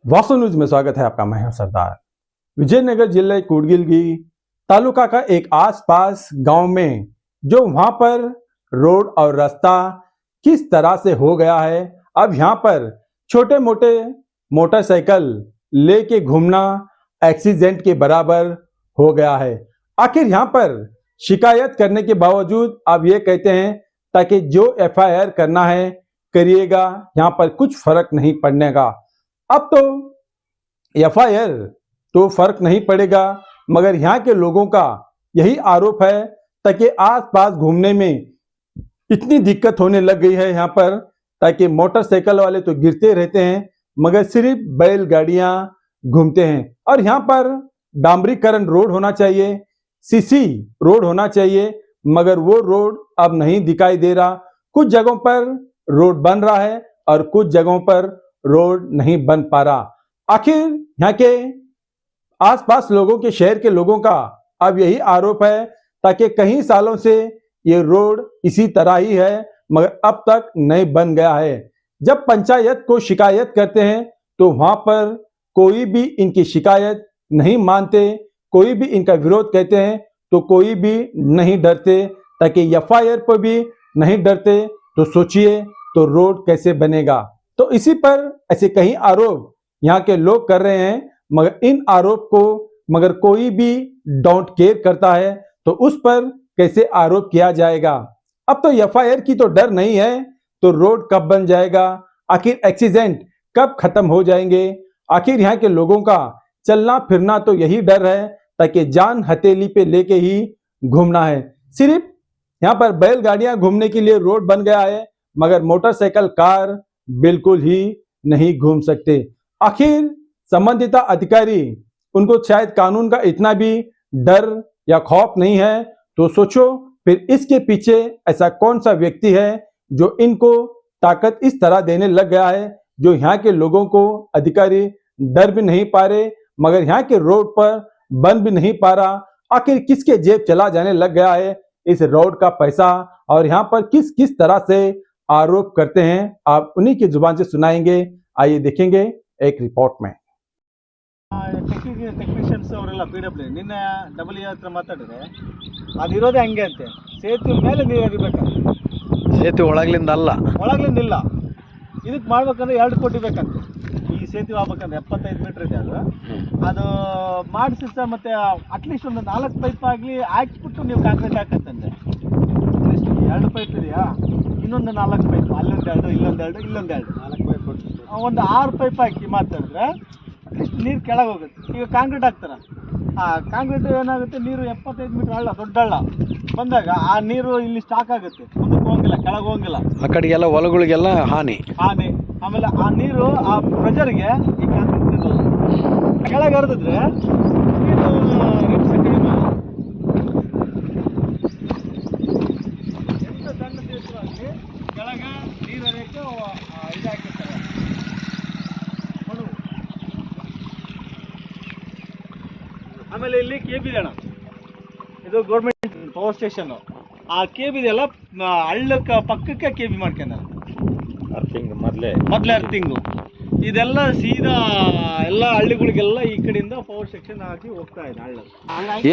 वास्तव न्यूज में स्वागत है आपका। मैं हूं सरदार। विजयनगर जिले कूड़गिलगी तालुका का एक आसपास गांव में जो वहां पर रोड और रास्ता किस तरह से हो गया है, अब यहां पर छोटे मोटे मोटरसाइकिल लेके घूमना एक्सीडेंट के बराबर हो गया है। आखिर यहां पर शिकायत करने के बावजूद अब ये कहते हैं ताकि जो एफआईआर करना है करिएगा, यहां पर कुछ फर्क नहीं पड़ने का। अब तो एफआईआर तो फर्क नहीं पड़ेगा, मगर यहाँ के लोगों का यही आरोप है ताकि आसपास घूमने में इतनी दिक्कत होने लग गई है यहाँ पर, ताकि मोटरसाइकिल वाले तो गिरते रहते हैं मगर सिर्फ बैलगाड़ियां घूमते हैं। और यहाँ पर डामरीकरण रोड होना चाहिए, सीसी रोड होना चाहिए, मगर वो रोड अब नहीं दिखाई दे रहा। कुछ जगहों पर रोड बन रहा है और कुछ जगहों पर रोड नहीं बन पा रहा। आखिर यहाँ के आसपास लोगों के, शहर के लोगों का अब यही आरोप है ताकि कई सालों से ये रोड इसी तरह ही है मगर अब तक नहीं बन गया है। जब पंचायत को शिकायत करते हैं तो वहां पर कोई भी इनकी शिकायत नहीं मानते, कोई भी इनका विरोध कहते हैं तो कोई भी नहीं डरते, ताकि एफआईआर पर भी नहीं डरते तो सोचिए तो रोड कैसे बनेगा। तो इसी पर ऐसे कई आरोप यहाँ के लोग कर रहे हैं, मगर इन आरोप को मगर कोई भी डोंट केयर करता है तो उस पर कैसे आरोप किया जाएगा। अब तो एफआईआर की तो डर नहीं है तो रोड कब बन जाएगा, आखिर एक्सीडेंट कब खत्म हो जाएंगे। आखिर यहाँ के लोगों का चलना फिरना तो यही डर है ताकि जान हथेली पे लेके ही घूमना है। सिर्फ यहाँ पर बैलगाड़ियां घूमने के लिए रोड बन गया है मगर मोटरसाइकिल कार बिल्कुल ही नहीं घूम सकते। आखिर संबंधित अधिकारी, उनको शायद कानून का इतना भी डर या खौफ नहीं है तो सोचो फिर इसके पीछे ऐसा कौन सा व्यक्ति है जो इनको ताकत इस तरह देने लग गया है, जो यहाँ के लोगों को अधिकारी डर भी नहीं पा रहे मगर यहाँ के रोड पर बन भी नहीं पा रहा। आखिर किसके जेब चला जाने लग गया है इस रोड का पैसा, और यहाँ पर किस किस तरह से आरोप करते हैं आप उन्हीं की जुबान से सुनाएंगे। आइए देखेंगे एक रिपोर्ट में। ಟೆಕ್ನಿಷಿಯನ್ಸ್ ಅವರೆಲ್ಲ PW ನಿನ್ನೆ ಡಬ್ಲ್ಯೂ ಹತ್ರ ಮಾತಾಡಿದ್ರೆ ಅದಿರೋದೇ ಹಂಗೆ ಅಂತೆ, ಸೇತುವೆ ಮೇಲೆ ನೀರು ಹರಿಬೇಕಂತೆ, ಸೇತುವೆ ಒಳಗ್ಲಿಂದ ಅಲ್ಲ, ಒಳಗ್ಲಿಂದ ಇಲ್ಲ। ಇದಕ್ಕೆ ಮಾಡ್ಬೇಕಂದ್ರೆ 2 ಕೋಟಿ ಬೇಕಂತೆ ಈ ಸೇತುವೆ ಆಗ್ಬೇಕಂದ್ರೆ 75 ಮೀಟರ್ ಇದೆ ಅದು ಮಾಡಿಸಿ ಸರ್, ಮತ್ತೆ ಅಟ್ಲೀಸ್ಟ್ ಒಂದು 4 ಪೈಪ್ ಆಗಲಿ ಹಾಕ್ಬಿಟ್ಟು ನೀವು ಕಾಂಕ್ರೀಟ್ ಹಾಕಂತಂದೆ। ಅಟ್ಲೀಸ್ಟ್ 2 ಪೈಪ್ ಇದೆಯಾ, ಇನ್ನೊಂದು 4 ಪೈಪ್, ಅಲ್ಲೊಂದು 2 ಇಲ್ಲೊಂದು 2 ಇಲ್ಲೊಂದು 2 4 ಪೈಪ್ ಒಂದು 6 ಪೈಪ್ ಹಾಕಿ ಮಾತಾಡಿದ್ರೆ ಅಟ್ಲೀಸ್ಟ್ ನೀರು ಕೆಳಗೆ ಹೋಗುತ್ತೆ। ಈಗ ಕಾಂಕ್ರೀಟ್ ಹಾಕ್ತಾರೆ, ಆ ಕಾಂಕ್ರೀಟ್ ಏನಾಗುತ್ತೆ, ನೀರು 75 ಮೀಟರ್ ಹಳ್ಳ, ದೊಡ್ಡ ಹಳ್ಳ ಬಂದಾಗ ಆ ನೀರು ಇಲ್ಲಿ ಸ್ಟಾಕ್ ಆಗುತ್ತೆ, ಮುಂದಕ್ಕೆ ಹೋಗಿಲ್ಲ, ಕೆಳಗೆ ಹೋಗಿಲ್ಲ, ಆ ಕಡೆಗೆಲ್ಲ ಹೊಲಗಳಿಗೆಲ್ಲ ಹಾನಿ. ಆಮೇಲೆ ಆ ನೀರು ಆ ಪ್ರೆಷರ್ಗೆ ಈ ಕಾಂಕ್ರೀಟ್ ನಿಲ್ಲಲ್ಲ, ಕೆಳಗೆ ಹರಿದಿದ್ರೆ ನೀರು ರಿಪ್ಸ್ ಕಡಿಮೆ ಎಂತ ಸಣ್ಣ ತೀರ್ಥ ಆಗಲಿ ಕೆಳಗೆ ನೀರು ಹರಿಯೋಕ್ಕೆ ಇದು ಹಾಕಿರ್ತಾರೆ ಮಣ್ಣು। ಆಮೇಲೆ ಇಲ್ಲಿ ಕೇಬ್ ಇದೆ ಅಣ್ಣ, ಇದು ಗೌರ್ಮೆಂಟ್ ಪವರ್ ಸ್ಟೇಷನ್, ಆ ಕೇಬ್ ಇದೆಲ್ಲ ಹಳ್ಳಕ್ಕೆ ಪಕ್ಕಕ್ಕೆ ಕೇಬಿ ಮಾಡ್ಕೊಂಡ ಮೊದಲೇ ಅರ್ಥಿಂಗು ಇದೆಲ್ಲ ಸೀದಾ ಎಲ್ಲ ಹಳ್ಳಿಗಳಿಗೆಲ್ಲ ಈ ಕಡೆಯಿಂದ ಪವರ್ ಸ್ಟೇಷನ್ ಹಾಕಿ ಹೋಗ್ತಾ ಇದೆ ಹಳ್ಳ।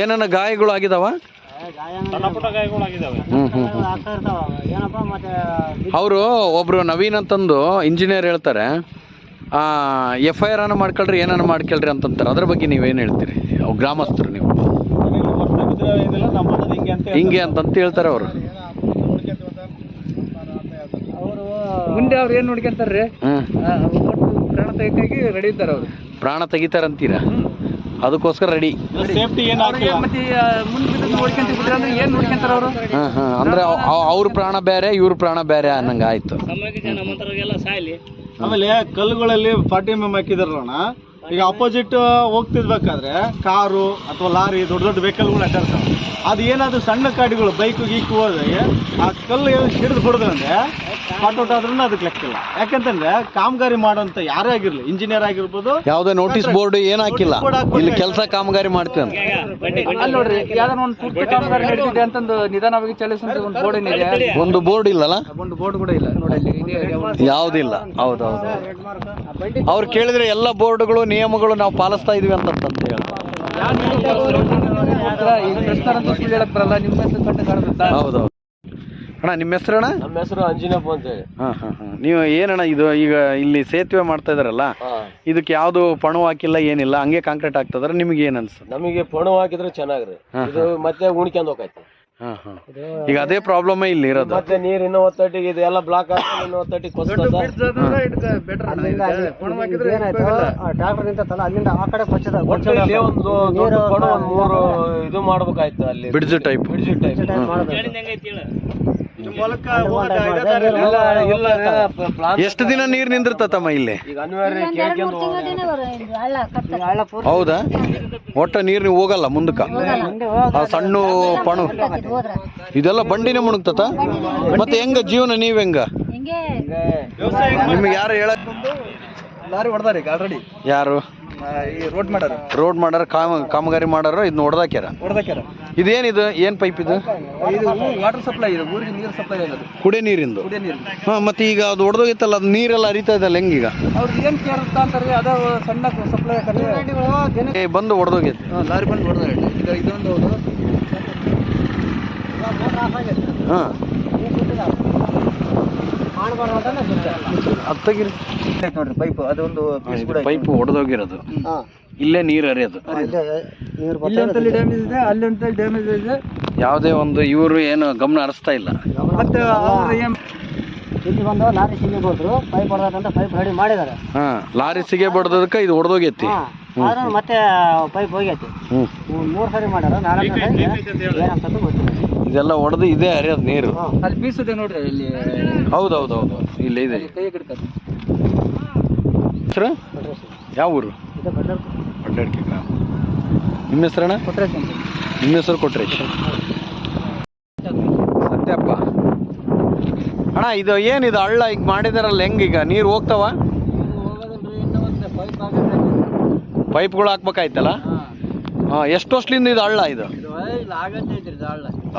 ಏನನ್ನ ಗಾಯಗಳು ಆಗಿದಾವ, ಸಣ್ಣ ಪುಟ್ಟ ಗಾಯಗಳಾಗಿದ್ದಾವೆ ಏನಪ್ಪ। ಮತ್ತೆ ಅವರು ಒಬ್ರು ನವೀನ್ ಅಂತಂದು ಇಂಜಿನಿಯರ್ ಹೇಳ್ತಾರೆ, ಎಫ್ಐಆರ್ ಅನ್ನ ಮಾಡ್ಕೊಳ್ರಿ ಏನನ್ನ ಮಾಡ್ಕೊಳ್ರಿ ಅಂತಂತಾರೆ, ಅದ್ರ ಬಗ್ಗೆ ನೀವೇನು ಹೇಳ್ತೀರಿ? ಗ್ರಾಮಸ್ಥರು ನೀವು ಹಿಂಗೆ ಅಂತಂತ ಹೇಳ್ತಾರೆ ಅವರು ಮುಂದೆ ಅವ್ರು ಏನ್ ನೋಡ್ಕೊಂತಾರ್ರಿ, ಪ್ರಾಣ ತೆಗಿಯೋಕೆ ರೆಡಿ ಇದ್ದಾರೆ, ಅವರು ಪ್ರಾಣ ತೆಗಿತಾರಂತೀರಾ, ಅದಕ್ಕೋಸ್ಕರ ರೆಡಿ ಸೇಫ್ಟಿ ಮತ್ತೆ ಮುಂದೆ ನೋಡ್ಕೊಂತಿದ್ರೆ ಅಂದ್ರೆ ಏನ್ ನೋಡ್ಕೊಂತಾರ ಅವರು? ಅಂದ್ರೆ ಅವ್ರ ಪ್ರಾಣ ಬೇರೆ ಇವ್ರ ಪ್ರಾಣ ಬೇರೆ ಅನ್ನಂಗ ಆಯ್ತು। ಆಮೇಲೆ ಕಲ್ಲುಗಳಲ್ಲಿ 40 mm ಹಾಕಿದಾರಣ್ಣ, ಈಗ ಅಪೋಸಿಟ್ ಹೋಗ್ತಿರ್ಬೇಕಾದ್ರೆ ಕಾರು ಅಥವಾ ಲಾರಿ ದೊಡ್ಡ ದೊಡ್ಡ ವೆಹಿಕಲ್ಗಳು ಅಡ್ಡಾಡ್ತಾವೆ. ಅದು ಏನಾದ್ರು ಸಣ್ಣ ಗಾಡಿಗಳು ಬೈಕ್ ಗೀಕ್ ಹೋದ್ರೆ ಆ ಕಲ್ಲು ಹಿಡಿದು ಬಿಡೋದು ಅಂದ್ರೆ ಸ್ಪಾಟ್ ಆದ್ರೂ ಅದಕ್ಕೆ ಲೆಕ್ಕಿಲ್ಲ. ಯಾಕಂತಂದ್ರೆ ಕಾಮಗಾರಿ ಮಾಡೋಂಥ ಯಾರೇ ಆಗಿರ್ಲಿ, ಇಂಜಿನಿಯರ್ ಆಗಿರ್ಬೋದು, ಯಾವುದೇ ನೋಟಿಸ್ ಬೋರ್ಡ್ ಏನ್ ಹಾಕಿಲ್ಲ, ಇಲ್ಲಿ ಕೆಲಸ ಕಾಮಗಾರಿ ಮಾಡ್ತೀವಿ ಅಂತ. ಅಲ್ಲಿ ನೋಡ್ರಿ ಯಾವ್ದಾನ ಒಂದು ಪೂರ್ತಿ ಕಾಮಗಾರಿ ನಡೀತಿದೆ ಅಂತಂದು ನಿಧಾನವಾಗಿ ಚಲಿಸುವಂತ ಒಂದು ಬೋರ್ಡ್ ಏನಿದೆ, ಒಂದು ಬೋರ್ಡ್ ಇಲ್ಲಲ್ಲ, ಒಂದು ಬೋರ್ಡ್ ಕೂಡ ಇಲ್ಲ ನೋಡಿ ಅಲ್ಲಿ ಯಾವುದಿಲ್ಲ. ಹೌದೌದು, ಅವ್ರು ಕೇಳಿದ್ರೆ ಎಲ್ಲ ಬೋರ್ಡ್ಗಳು ನಿಯಮಗಳು ನಾವು ಪಾಲಿಸ್ತಾ ಇದೀವಿ ಅಂತ ಹೇಳ್ತಾರೆ. ಈಗ ಪ್ರಶ್ನಾರಂತ ಸುಳ್ಳು ಹೇಳಕ್ ಬರಲ್ಲ. ನಿಮ್ಮ ಹೆಸರು ಕಣ್ಣು ಕಾಣುತ್ತಾ? ಹೌದೌದು ಅಣ್ಣ, ನಿಮ್ಮ ಹೆಸರಣ್ಣ? ನಮ್ಮ ಹೆಸರು ಅಂಜಿನಪ್ಪ ಅಂತ ಹೇಳಿ. ನೀವು ಏನಣ್ಣ ಇದು ಈಗ ಇಲ್ಲಿ ಸೇತುವೆ ಮಾಡ್ತಾ ಇದಾರಲ್ಲ, ಇದಕ್ಕೆ ಯಾವ್ದು ಪಣು ಹಾಕಿಲ್ಲ ಏನಿಲ್ಲ, ಹಂಗೆ ಕಾಂಕ್ರೀಟ್ ಆಗ್ತದ್ರ, ನಿಮ್ಗೆ ಏನ್ ಅನ್ಸುತ್ತೆ? ನಮಗೆ ಪಣು ಹಾಕಿದ್ರೆ ಚೆನ್ನಾಗ್ರಿ, ಇದು ಮತ್ತೆ ಉಣ್ಕೊಂಡ್ ಹೋಗೈತಿ. ಈಗ ಅದೇ ಪ್ರಾಬ್ಲಮ್ ಇಲ್ಲಿ ಇರೋದು. ಮತ್ತೆ ನೀರ್ ಇನ್ನೂ ಒತ್ತಟ್ಟಿಗೆ ಇದು ಎಲ್ಲ ಬ್ಲಾಕ್ ಆಗ್ತದೆ, ಇನ್ನೂ ಒತ್ತಟ್ಟಿಗೆ ಕೊಸ್ತದ. ಇಲ್ಲಿ ಒಂದು ದೊಡ್ಡ ಪಣು ಒಂದ್ 3 ಇದು ಮಾಡ್ಬೇಕಾಯ್ತು ಅಲ್ಲಿ, ಬ್ರಿಡ್ಜ್ ಟೈಪ್. ಎಷ್ಟು ದಿನ ನೀರ್ ನಿಂದಿರ್ತತಮ್ಮ ಇಲ್ಲಿ? ಈಗ ಅನಿವಾರ್ಯ ಕೇಳ್ಕೊಂಡು ಹೌದಾ? ಒಟ್ಟ ನೀರ್ ಹೋಗಲ್ಲ ಮುಂದಕ್ಕ, ಆ ಸಣ್ಣ ಪಣು ಇದೆಲ್ಲ ಬಂಡಿನೇ ಮುಣಗ್ತತ. ಮತ್ತೆ ಹೆಂಗ ಜೀವನ, ನೀವ್ ಹೆಂಗ? ನಿಮ್ಗೆ ಯಾರು ಹೇಳ? ಲಾರಿ ಹೊಡೆದಾರೆ ಈಗ ಆಲ್ರೆಡಿ. ಯಾರು? ಈ ರೋಡ್ ಮಾಡಾರ ಕಾಮಗಾರಿ ಮಾಡಾರ ಇದನ್ನ ಹೊಡೆದಾಕ್ಯಾರ. ಇದೇನಿದು, ಏನ್ ಪೈಪ್ ಇದು? ಇದು ವಾಟರ್ ಸಪ್ಲೈ, ಇದು ಊರಿಗೆ ನೀರು ಸಪ್ಲೈ ಆಗೋದು, ಕುಡಿಯ ನೀರಿಂದು. ಹಾ, ಮತ್ತೆ ಈಗ ಅದು ಹೊಡೆದೋಗಿತ್ತಲ್ಲ, ಅದು ನೀರೆಲ್ಲ ಹರಿತಾ ಇದಲ್ಲ, ಹೆಂಗೀಗ? ಅವ್ರಿಗೆ ಏನ್ ಕೇರ್ ಅಂತ ಅಂತಾರೆ, ಅದ ಸಣ್ಣ ಸಪ್ಲೈ ಬಂದು ಹೊಡೆದೋಗೈತಿ. ಲಾರಿ ಬಂದು ಹೊಡೆದ ಇದೊಂದು ಹಾ, ಅತ್ತಗಿರಿ ನೋಡ್ರಿ ಪೈಪ್, ಅದೊಂದು ಪೈಪ್ ಹೊಡೆದೋಗಿರೋದು. ಇಲ್ಲೇ ನೀರು ಹರಿಯೋದು. ಇಲ್ಲಿ ಒಂದಲ್ಲಿ ಡ್ಯಾಮೇಜ್ ಇದೆ, ಅಲ್ಲಿ ಒಂದಲ್ಲಿ ಡ್ಯಾಮೇಜ್ ಇದೆ. ಯಾವುದೇ ಒಂದು ಇವರು ಏನು ಗಮನ ಹರಿಸ್ತಾ ಇಲ್ಲ. ಮತ್ತೆ ಇಲ್ಲಿ ಬಂದು ಲಾರಿ ಸಿಗಿ ಬಡ್ದ್ರು, ಪೈಪ್ ಹೊಡೆದಂತ ಪೈಪ್ ರೆಡಿ ಮಾಡಿದಾರೆ. ಹಾ, ಲಾರಿ ಸಿಗೆ ಬಡ್ದದಕ್ಕೆ ಇದು ಹೊಡೆದೋಗೈತಿ. ಆದ್ರೆ ಮತ್ತೆ ಪೈಪ್ ಹೋಗೈತಿ. 3 ಸರಿ ಮಾಡ್ಯಾರ, 4ನೇ ಸರಿ ಏನಂತ ಗೊತ್ತಿಲ್ಲ. ಇದೆಲ್ಲ ಹೊಡೆದು ಇದೇ ಹರಿಯೋದು ನೀರು. ಅಲ್ಲಿ ಬೀಸುತ್ತೆ ನೋಡ್ರಿ ಇಲ್ಲಿ. ಹೌದೌದೌದು, ಇಲ್ಲೇ ಇದೆ. ಕೈ ಗಿಡಕ್ಕೆ ಹೆಸರು ಯಾವ ಊರು? ಬಡ್ಡಡ್ಕೆ ಗ್ರಾಮ. ನಿಮ್ಮ ಹೆಸರಣ್ಣ? ಕೊಟ್ರೇಶ್ ಅಂತ. ನಿಮ್ಮ ಹೆಸರು ಕೊಟ್ರೇಶ್. ಸತ್ಯಪ್ಪ ಅಣ್ಣ, ಇದು ಏನಿದು ಹಳ್ಳ ಈಗ ಮಾಡಿದಾರಲ್ಲ, ಹೆಂಗೀಗ ನೀರು ಹೋಗ್ತಾವ? ಪೈಪ್ಗಳು ಹಾಕ್ಬೇಕಾಯ್ತಲ್ಲ. ಹಾಂ, ಎಷ್ಟು ವರ್ಷದಿಂದ ಇದು ಹಳ್ಳ ಇದು?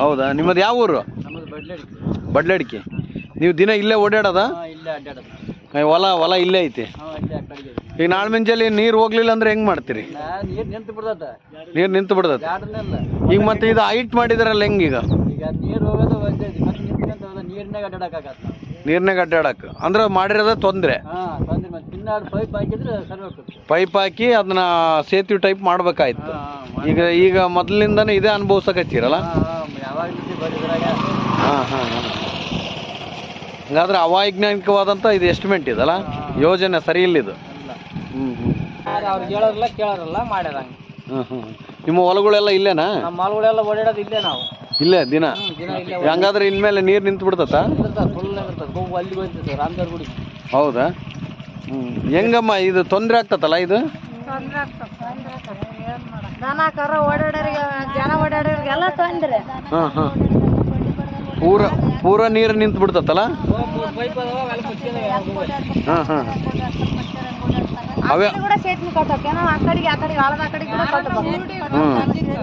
ಹೌದಾ? ನಿಮ್ಮದು ಯಾವ ಊರು? ಬಡ್ಲಡ್ಕಿ. ನೀವು ದಿನ ಇಲ್ಲೇ ಓಡಾಡೋದ? ಹೊಲ ಇಲ್ಲೇ ಐತಿ. ಈಗ ನಾಳೆ ಮುಂಜಾನೆ ನೀರು ಹೋಗ್ಲಿಲ್ಲ ಅಂದ್ರೆ ಹೆಂಗ್ ಮಾಡ್ತೀರಿ? ನೀರು ನಿಂತು ಬಿಡ್ತದೆ. ಈಗ ಮತ್ತೆ ಇದು ಹೈಟ್ ಮಾಡಿದಾರಲ್ಲ, ಹೆಂಗೀಗ? ನೀರ್ನಾಗ ಅಡ್ಡಾಡಕ್ ಅಂದ್ರೆ ಮಾಡಿರೋದ ತೊಂದ್ರೆ. ಪೈಪ್ ಹಾಕಿ ಅದನ್ನ ಸೇತುವೆ ಟೈಪ್ ಮಾಡ್ಬೇಕಾಯ್ತು. ಈಗ ಮೊದಲಿಂದಾನೇ ಇದೇ ಅನುಭವಿಸಕತ್ತೀರಲ್ಲ. ಹಂಗಾದ್ರೆ ಅವೈಜ್ಞಾನಿಕವಾದಂತ ಇದು ಎಸ್ಟಿಮೇಟ್ ಇದಲ್ಲ, ಯೋಜನೆ ಸರಿ ಇಲ್ಲ ಇದು. ಕೇಳೋರಲ್ಲ ಮಾಡ್ಯಾರಂಗ. ನಿಮ್ಮ ಹೊಲಗಳೆಲ್ಲ ಇಲ್ಲೇನಾ? ನಮ್ಮ ಮಾಲ್ಗಳೆಲ್ಲ ಓಡಾಡೋದು ಇಲ್ಲೇ ನಾವು. ಇಲ್ಲೇ ದಿನ? ಹಂಗಾದ್ರೆ ಇನ್ಮೇಲೆ ನೀರು ನಿಂತು ಬಿಡ್ತತ? ಅಲ್ಲಿಗೆ ಹೋಗ್ತದೆ ರಾಮದೇವ್ರ ಗುಡಿ. ಹೌದಾ? ಹೆಂಗಮ್ಮ ಇದು ತೊಂದರೆ ಆಗ್ತತಲ್ಲ ಇದು? ದನ ಕರ ಓಡಾಡೋರಿಗೆ, ಜನ ಓಡಾಡೋರಿಗೆಲ್ಲ ತೊಂದ್ರೆ. ಪೂರ ನೀರು ನಿಂತು ಬಿಡ್ತತಲ್ಲ? ಅವೇ ಕೂಡ ಸೇತುವೆ ಕಟ್ಟೋಕೆ ನಾವು ಆ ಕಡೆಗೆ ಆಳದ ಆ ಕಡೆಗೆ ಕೂಡ ಕಟ್ಟಬೇಕು.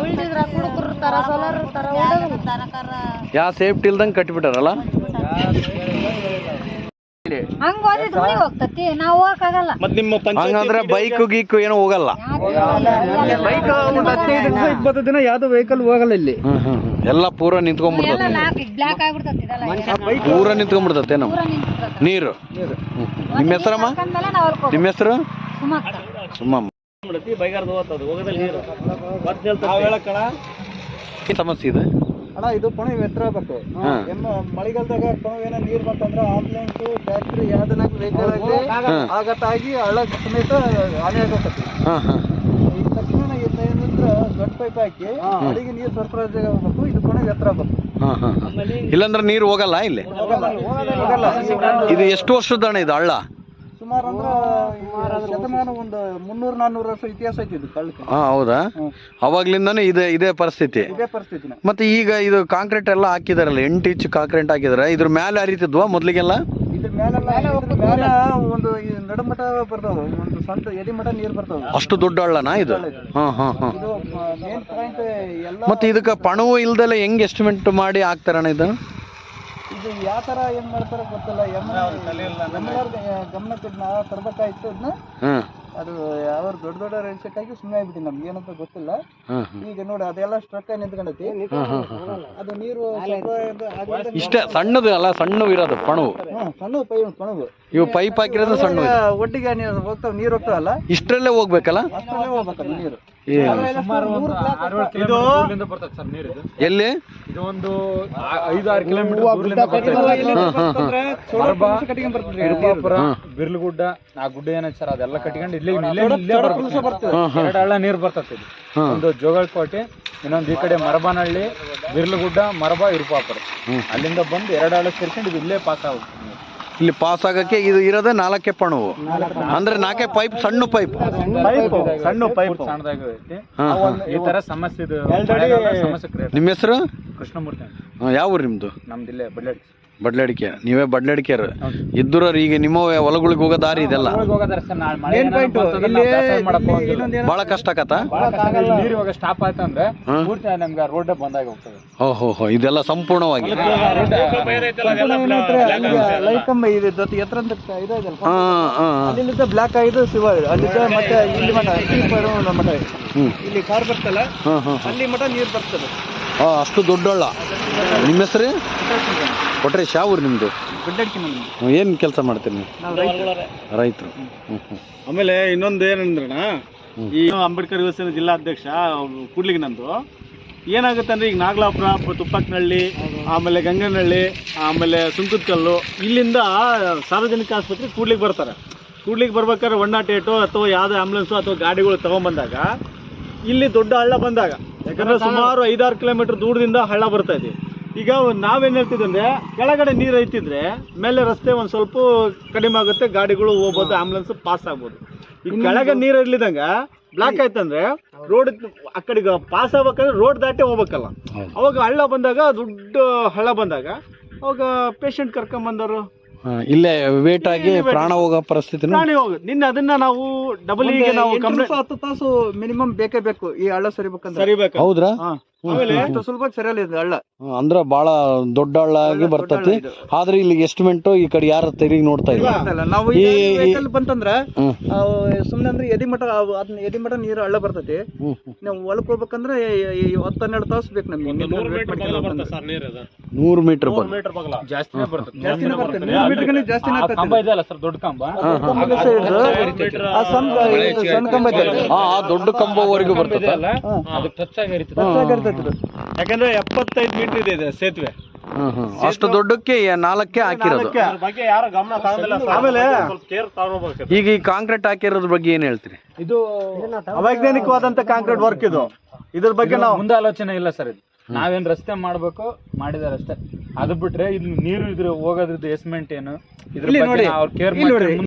ಉಳ್ದಿದ್ರ ಕುಡುಕರು ಇರ್ತಾರ, ಸೋಲಾರ್ ಇರ್ತಾರ, ಯಾವ ಸೇಫ್ಟಿ ಇಲ್ದಂಗೆ ಕಟ್ಟಿಬಿಟ್ಟಾರಲ್ಲ. ಹಂಗ ಓದಿದ್ರೆ ಮನೆಗೆ ಹೋಗ್ತತಿ, ನಾವು ಹೋಗಕ್ಕಾಗಲ್ಲ. ಹಂಗಂದ್ರೆ ಬೈಕ್ ಗೀಕು ಏನೋ ಹೋಗಲ್ಲ. ಬೈಕ್ 15-20 ದಿನ ಯಾವ್ದು ವೆಹಿಕಲ್ ಹೋಗಲ್ಲ ಇಲ್ಲಿ. ಎಲ್ಲ ಪೂರ ನಿಂತ್ಕೊಂಡ್ಬಿಡ್ತದೆ. ಬ್ಲಾಕ್ ಆಗ್ಬಿಡ್ತತಿ ಇದೆಲ್ಲ. ಪೂರ ನಿಂತ್ಕೊಂಡ್ಬಿಡ್ತತೆ ನಮ್ಮ ನೀರು. ನಿಮ್ಮ ಹೆಸರಮ್ಮ? ನಿಮ್ಮ ಹೆಸರು? ಸುಮ್ಮಮ್ಮ. ಸಮಸ್ಯೆ ಇದೆ ಅಣ್ಣ, ಇದು ಪಣ ಎತ್ತರ ಆಗ್ಬೇಕು. ಮಳೆಗಾಲದಾಗ ಪಣ ಏನೋ ನೀರ್ ಬಂತಂದ್ರೆ ಆಂಬುಲೆನ್ಸ್, ಟ್ಯಾಕ್ಟ್ರಿ ಯಾವ್ದನ್ನ ವೆಹಿಕಲ್ ಆಗತ್ತಾಗಿ ಹಳ್ಳ ಸಮೇತ ಹಾನಿ ಆಗತ್ತೆ. ಈ ತಕ್ಷಣ ಏನಂದ್ರೆ ದೊಡ್ಡ ಪೈಪ್ ಹಾಕಿ ಅಡಿಗೆ ನೀರು ಸರಬರಾಜು ಆಗಬೇಕು. ಇದು ಪಣ ಎತ್ತರ ಆಗ್ಬೇಕು. ಇಲ್ಲಾಂದ್ರೆ ನೀರು ಹೋಗಲ್ಲ ಇಲ್ಲಿ. ಇದು ಎಷ್ಟು ವರ್ಷದ ಅಣ್ಣ ಇದು ಹಳ್ಳ? ಸುಮಾರು ಅಂದ್ರೆ ಶತಮಾನ ಒಂದು 300-400 ವರ್ಷ ಇತಿಹಾಸ ಐತಿ ಇದು ಕಳ್ಳಕ್ಕೆ. ಹೌದಾ? ಅವಾಗ್ಲಿಂದಾನೇ ಇದೇ ಪರಿಸ್ಥಿತಿ. ಇದೇ ಪರಿಸ್ಥಿತಿನ. ಮತ್ತೆ ಈಗ ಇದು ಕಾಂಕ್ರೀಟ್ ಎಲ್ಲ ಹಾಕಿದಾರಲ್ಲ, 8 ಇಂಚ್ ಕಾಂಕ್ರೀಟ್ ಹಾಕಿದಾರೆ, ಇದ್ರ ಮೇಲೆ ಹರಿತಿದ್ವಾ ಮೊದ್ಲಿಗೆಲ್ಲ? ಇದ್ರ ಮೇಲೆ ಒಂದು ನಡುಮಠ ಬರ್ತಾವ, ಒಂದು ಸ್ವಂತ ಎದಿಮಠ ನೀರು ಬರ್ತಾವ. ಅಷ್ಟು ದೊಡ್ಡ ಹಳ್ಳನಾ ಇದು? ಹಾ ಹಾ ಹಾ. ಇದು ಮೇನ್ ಪಾಯಿಂಟ್ ಎಲ್ಲ. ಮತ್ತೆ ಇದಕ್ಕೆ ಪಣವು ಇಲ್ದೆಲ್ಲ ಹೆಂಗ್ ಎಸ್ಟಿಮೇಟ್ ಮಾಡಿ ಹಾಕ್ತಾರಣ ಇದು? ಇದು ಯಾವ ತರ ಏನ್ ಮಾಡ್ತಾರ ಗೊತ್ತಿಲ್ಲ. ಗಮನಕ್ಕೆ ನಾವು ತರ್ಬೇಕಾಯ್ತು ಅದನ್ನ. ಅದು ಯಾವ ದೊಡ್ಡ ದೊಡ್ಡ ರೇಟ್ ಆಗಿ ಸುಮ್ಮನೆ ಆಗ್ಬಿಟ್ಟು ನಮ್ಗೆ ಏನಂತ ಗೊತ್ತಿಲ್ಲ. ಈಗ ನೋಡಿ ಅದೆಲ್ಲ ಸ್ಟ್ರಕ್ ಆಗಿ ನಿಂತ್ಕೊಂಡೈತಿ. ಅದು ನೀರು ಇಷ್ಟೇ ಸಣ್ಣದು ಅಲ್ಲ, ಸಣ್ಣ ಇರೋದು ಪಣವು. ಸಣ್ಣ ಪಣವು ಇವು ಪೈಪ್ ಹಾಕಿರೋದು ಸಣ್ಣ. ಒಟ್ಟಿಗೆ ಹೋಗ್ತಾವ, ನೀರು ಹೋಗ್ತಾವಲ್ಲ, ಇಷ್ಟರಲ್ಲೇ ಹೋಗ್ಬೇಕಲ್ಲ? ಅಷ್ಟರಲ್ಲೇ ಹೋಗ್ಬೇಕಲ್ಲ ನೀರು. ಇದು ಎಲ್ಲಿ? ಇದು ಒಂದು 5-6 ಕಿಲೋಮೀಟರ್ ಇರುಪಾಪುರ, ಬಿರ್ಲಗುಡ್ಡ, ಆ ಗುಡ್ಡ ಏನೈತೆ ಸರ್ ಅದೆಲ್ಲ ಕಟ್ಕೊಂಡು ಇಲ್ಲೇ ಬರ್ತದೆ. 2 ಹಳ್ಳ ನೀರು ಬರ್ತದೆ. ಒಂದು ಜೋಗಳಕೋಟೆ, ಇನ್ನೊಂದು ಈ ಕಡೆ ಮರಬನಹಳ್ಳಿ, ಬಿರ್ಲಗುಡ್ಡ, ಮರಬ, ಇರುಪಾಪುರ. ಅಲ್ಲಿಂದ ಬಂದು 2 ಹಳ್ಳ ಸೇರ್ಕೊಂಡು ಇದು ಇಲ್ಲೇ ಪಾಸ್ ಆಗುತ್ತೆ. ಇಲ್ಲಿ ಪಾಸ್ ಆಗಕ್ಕೆ ಇದು ಇರೋದೇ 4 ಪಣವು, ಅಂದ್ರೆ 4 ಪೈಪ್, ಸಣ್ಣ ಪೈಪ್, ಸಣ್ಣ ಪೈಪ್ ಸಣ್ಣದಾಗಿ ಐತಿ. ಈ ತರ ಸಮಸ್ಯೆ ಇದು ಸಮಸ್ಯೆ ಕ್ರಿಯೇಟ್. ನಿಮ್ಮ ಹೆಸರು? ಕೃಷ್ಣಮೂರ್ತಿ. ಯಾವ ಊರು ನಿಮ್ದು? ನಮ್ದು ಇಲ್ಲೇ ಬಡ್ಲಾಡಿ. ಬಡ್ಲಾಡಿಕೆ. ನೀವೇ ಬಡ್ಲಾಡಿಕೆಯರು ಇದ್ದೂರವ್ರು. ಈಗ ನಿಮ್ಮ ಹೊಲಗಳಿಗೆ ಹೋಗೋ ದಾರಿ ಇದೆಲ್ಲ ಬಹಳ ಕಷ್ಟ ಆಗತ್ತಾ? ನೀರು ಇವಾಗ ಸ್ಟಾಪ್ ಆಯ್ತಂದ್ರೆ ಪೂರ್ತಿ ನಮ್ಗೆ ರೋಡ್ ಬಂದಾಗ ಹೋಗ್ತದೆ. ಓಹೋ, ಇದೆಲ್ಲ ಸಂಪೂರ್ಣವಾಗಿ. ಲೈಟ್ ಕಂಬ ಇದೆ ಎತ್ತರ ಅಂತ ಇದೆಯಲ್ಲ, ಅಲ್ಲಿಂದ ಬ್ಲಾಕ್ ಆಗಿದ್ದು ಶಿವ, ಅಲ್ಲಿಂದ ಮತ್ತೆ ಇಲ್ಲಿ ಮಠ, ಇಲ್ಲಿ ಕಾರ್ ಬರ್ತಲ್ಲ ಅಲ್ಲಿ ಮಠ ನೀರು ಬರ್ತದೆ. ಅಷ್ಟು ದೊಡ್ಡ ಹಳ್ಳ. ನಿಮ್ಮ ಹೆಸರು? ಕೊಟ್ರೇಶ್. ಯಾವ ಊರು ನಿಮ್ದು? ಏನ್ ಕೆಲಸ ಮಾಡ್ತೀರಿ ನೀವು? ರೈತರು. ಆಮೇಲೆ ಇನ್ನೊಂದು ಏನಂದ್ರಣ್ಣ, ಈ ಅಂಬೇಡ್ಕರ್ ಯುವಸೇನೆ ಜಿಲ್ಲಾಧ್ಯಕ್ಷ ಕೂಡ್ಲಿಗೆ ನಂದು ಏನಾಗುತ್ತೆ ಅಂದ್ರೆ, ಈಗ ನಾಗಲಾಪುರ, ತುಪ್ಪಕ್ಕನಹಳ್ಳಿ, ಆಮೇಲೆ ಗಂಗನಹಳ್ಳಿ, ಆಮೇಲೆ ಸುಂಕದಕಲ್ಲು, ಇಲ್ಲಿಂದ ಸಾರ್ವಜನಿಕ ಆಸ್ಪತ್ರೆ ಕೂಡ್ಲಿಗೆ ಬರ್ತಾರೆ. ಕೂಡ್ಲಿಗೆ ಬರ್ಬೇಕಾದ್ರೆ 108 ಅಥವಾ ಯಾವುದೇ ಆಂಬುಲೆನ್ಸು ಅಥವಾ ಗಾಡಿಗಳು ತಗೊಂಡ್ಬಂದಾಗ ಇಲ್ಲಿ ದೊಡ್ಡ ಹಳ್ಳ ಬಂದಾಗ, ಯಾಕಂದ್ರೆ ಸುಮಾರು 5-6 ಕಿಲೋಮೀಟರ್ ದೂರದಿಂದ ಹಳ್ಳ ಬರ್ತಾ ಇದೆ. ಈಗ ನಾವೇನು ಹೇಳ್ತಿದ್ವಿ ಅಂದರೆ, ಕೆಳಗಡೆ ನೀರು ಐತಿದ್ರೆ ಮೇಲೆ ರಸ್ತೆ ಒಂದು ಸ್ವಲ್ಪ ಕಡಿಮೆ ಆಗುತ್ತೆ, ಗಾಡಿಗಳು ಹೋಗ್ಬೋದು, ಆಂಬುಲೆನ್ಸ್ ಪಾಸ್ ಆಗ್ಬೋದು. ಈಗ ಕೆಳಗೆ ನೀರು ಇರ್ಲಿದಂಗ ಬ್ಲಾಕ್ ಆಯ್ತಂದ್ರೆ ರೋಡ್ ಆ ಕಡೆಗೆ ಪಾಸ್ ಆಗ್ಬೇಕಂದ್ರೆ ರೋಡ್ ದಾಟಿ ಹೋಗ್ಬೇಕಲ್ಲ. ಅವಾಗ ಹಳ್ಳ ಬಂದಾಗ, ದೊಡ್ಡ ಹಳ್ಳ ಬಂದಾಗ ಅವಾಗ ಪೇಷಂಟ್ ಕರ್ಕೊಂಬಂದವರು ಇಲ್ಲೇ ವೇಟ್ ಆಗಿ ಪ್ರಾಣ ಹೋಗೋ ಪರಿಸ್ಥಿತಿ. ನಿನ್ನೆ ಅದನ್ನ ನಾವು ಡಬಲ್ ಗೆ ನಾವು 10 ತಾಸು ಮಿನಿಮಮ್ ಬೇಕೇ ಬೇಕು ಈ ಹಳ್ಳ ಸರಿಬೇಕಂದ್ರೆ. ಸರಿಬೇಕು. ಹೌದ್ರಾ? ಆಮೇಲೆ ಸುಲಭ ಸರಿಯಲ್ಲ ಇದು ಹಳ್ಳ. ಅಂದ್ರ ಬಹಳ ದೊಡ್ಡ ಹಳ್ಳ ಆಗಿ ಬರ್ತತಿ. ಆದ್ರೆ ಇಲ್ಲಿ ಎಸ್ಟಿಮೇಟ್ ಈ ಕಡೆ ಯಾರು ತಿರುಗಿ ನೋಡ್ತಾ ಇಲ್ಲ. ನಾವು ವೆಹಿಕಲ್ ಬಂತಂದ್ರ ಸುಮ್ನೆ ಅಂದ್ರೆ ಎದಿಮಠ, ಅದನ್ನ ಎದಿಮಠ ನೀರು ಹಳ್ಳ ಬರ್ತತಿ. ನಾವು ಹೊಲಕ್ ಹೋಗ್ಬೇಕಂದ್ರೆ 10-12 ತಾಸು ಬೇಕು ನಮ್ಗೆ. 100 ಮೀಟರ್ ಜಾಸ್ತಿನೇ ಬರ್ತದೆ. ಜಾಸ್ತಿನೇ ಬರ್ತದೆ, 100 ಮೀಟರ್ಗಿಂತ ಜಾಸ್ತಿನೇ ಆಗ್ತದೆ. ಕಂಬ ಇದೆಯಲ್ಲ ಸರ್, ದೊಡ್ಡ ಕಂಬ, ಸಣ್ಣ ಕಂಬ ಇದೆ. ಆ ದೊಡ್ಡ ಕಂಬವರೆಗೂ ಬರ್ತದೆ ಅಲ್ಲ, ಅದು ಟಚ್ ಆಗಿರ್ತದೆ. ಯಾಕಂದ್ರೆ 75 ಮೀಟರ್ ಇದೆ ಸೇತುವೆ. ಅಷ್ಟು ದೊಡ್ಡಕ್ಕೆ 4 ಹಾಕಿರೋದು. ಆಮೇಲೆ ಈಗ ಈ ಕಾಂಕ್ರೀಟ್ ಹಾಕಿರೋದ್ರ ಬಗ್ಗೆ ಏನ್ ಹೇಳ್ತೀರಿ? ಇದು ಅವೈಜ್ಞಾನಿಕವಾದಂತ ಕಾಂಕ್ರೀಟ್ ವರ್ಕ್ ಇದು. ಇದ್ರ ಬಗ್ಗೆ ನಾವು ಮುಂದೆ ಆಲೋಚನೆ ಇಲ್ಲ ಸರ್. ಇದು ನಾವೇನ್ ರಸ್ತೆ ಮಾಡ್ಬೇಕು ಮಾಡಿದಾರೆ ಅಷ್ಟೇ. ಅದು ಬಿಟ್ರೆ ಇಲ್ಲಿ ನೀರು ಇದ್ರೆ ಹೋಗೋದ್ರದ್ದು ಎಸ್ಮೆಂಟ್ ಏನು, ಇದ್ರ ಬಗ್ಗೆ ಅವ್ರು ಕೇರ್